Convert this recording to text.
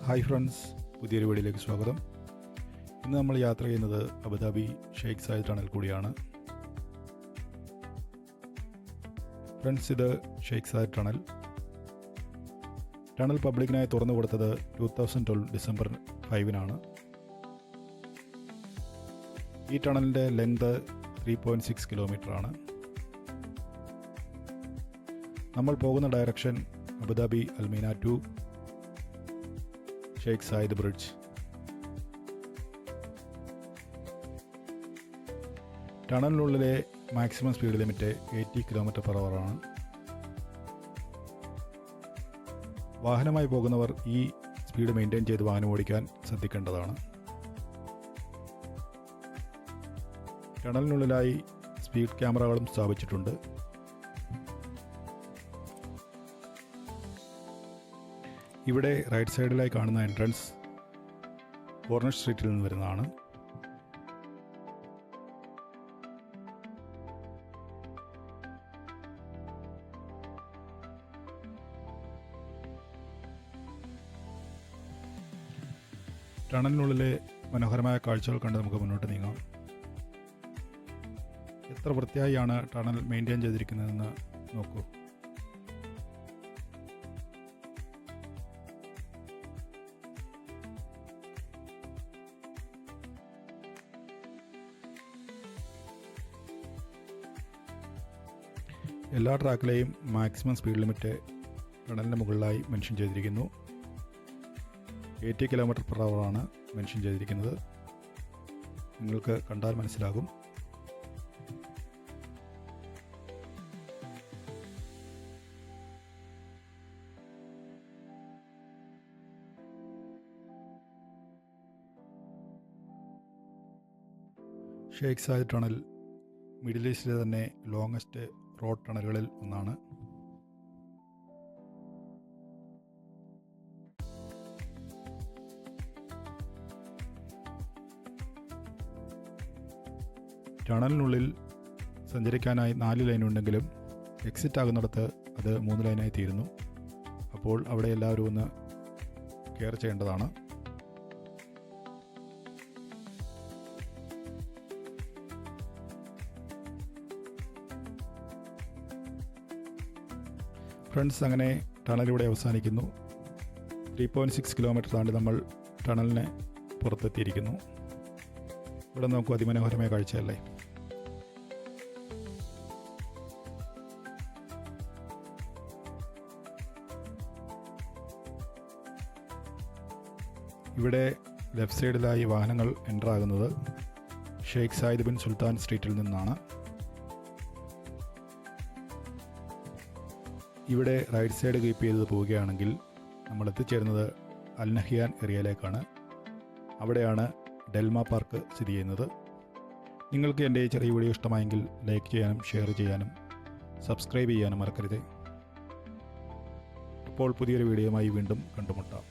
Hi friends, പുതിയൊരു വീഡിയോയിലേക്ക് സ്വാഗതം. ഇന്ന് നമ്മൾ യാത്ര ചെയ്യുന്നത് അബുദാബി ഷെയ്ഖ് സായിദ് ടണൽ കൂടിയാണ്. ഫ്രണ്ട്സ്, ഇത് ഷെയ്ഖ് സായിദ് ടണൽ. ടണൽ പബ്ലിക്കിനായി തുറന്നു കൊടുത്തത് 2012 ഡിസംബർ 5-നാണ്. ഈ ടണലിൻ്റെ ലെങ്ത് 3.6 കിലോമീറ്ററാണ്. നമ്മൾ പോകുന്ന direction Abu Dhabi Al Mina to Sheikh Zayed bridge. ടണലിനുള്ളിലെ മാക്സിമം സ്പീഡ് ലിമിറ്റ് 80 km/h ആണ്. വാഹനമായി പോകുന്നവർ ഈ സ്പീഡ് മെയിൻറ്റെയിൻ ചെയ്ത് വാഹനം ഓടിക്കാൻ ശ്രദ്ധിക്കേണ്ടതാണ്. ടണലിനുള്ളിലായി സ്പീഡ് ക്യാമറകളും സ്ഥാപിച്ചിട്ടുണ്ട്. ഇവിടെ റൈറ്റ് സൈഡിലായി കാണുന്ന എൻട്രൻസ് കോർണർ സ്ട്രീറ്റിൽ നിന്ന് വരുന്നതാണ്. ടണലിനുള്ളിലെ മനോഹരമായ കാഴ്ചകൾ കണ്ട് നമുക്ക് മുന്നോട്ട് നീങ്ങാം. എത്ര വൃത്തിയായാണ് ടണൽ മെയിൻറ്റെയിൻ ചെയ്തിരിക്കുന്നതെന്ന് നോക്കൂ. എല്ലാ ട്രാക്കിലെയും മാക്സിമം സ്പീഡ് ലിമിറ്റ് ടണലിന് മുകളിലായി മെൻഷൻ ചെയ്തിരിക്കുന്നു. 80 km/h ആണ് മെൻഷൻ ചെയ്തിരിക്കുന്നത്. നിങ്ങൾക്ക് കണ്ടാൽ മനസ്സിലാകും. ഷെയ്ഖ് സായിദ് ടണൽ മിഡിൽ ഈസ്റ്റിലെ തന്നെ ലോങ്ങസ്റ്റ് റോഡ് ടണലുകളിൽ ഒന്നാണ്. ടണലിനുള്ളിൽ സഞ്ചരിക്കാനായി 4 ലൈൻ ഉണ്ടെങ്കിലും എക്സിറ്റ് ആകുന്നിടത്ത് അത് 3 ലൈനായി തീരുന്നു. അപ്പോൾ അവിടെ എല്ലാവരും ഒന്ന് കെയർ ചെയ്യേണ്ടതാണ്. ഫ്രണ്ട്സ്, അങ്ങനെ ടണൽ ഇവിടെ അവസാനിക്കുന്നു. 3.6 കിലോമീറ്റർ താണ്ടി നമ്മൾ ടണലിന് പുറത്തെത്തിയിരിക്കുന്നു. ഇവിടെ നോക്കൂ, അതിമനോഹരമായ കാഴ്ചയല്ലേ. ഇവിടെ ലെഫ്റ്റ് സൈഡിലായി വാഹനങ്ങൾ എൻ്റർ ആകുന്നത് ഷെയ്ഖ് സായിദ് ബിൻ സുൽത്താൻ സ്ട്രീറ്റിൽ നിന്നാണ്. ഇവിടെ റൈറ്റ് സൈഡ് കീപ്പ് ചെയ്ത് പോവുകയാണെങ്കിൽ നമ്മൾ എത്തിച്ചേരുന്നത് അൽ നഹിയാൻ ഏരിയയിലേക്കാണ്. അവിടെയാണ് ഡെൽമ പാർക്ക് സ്ഥിതി ചെയ്യുന്നത്. നിങ്ങൾക്ക് എൻ്റെ ചെറിയ വീഡിയോ ഇഷ്ടമായെങ്കിൽ ലൈക്ക് ചെയ്യാനും ഷെയർ ചെയ്യാനും സബ്സ്ക്രൈബ് ചെയ്യാനും മറക്കരുത്. അപ്പോൾ പുതിയൊരു വീഡിയോയുമായി വീണ്ടും കണ്ടുമുട്ടാം.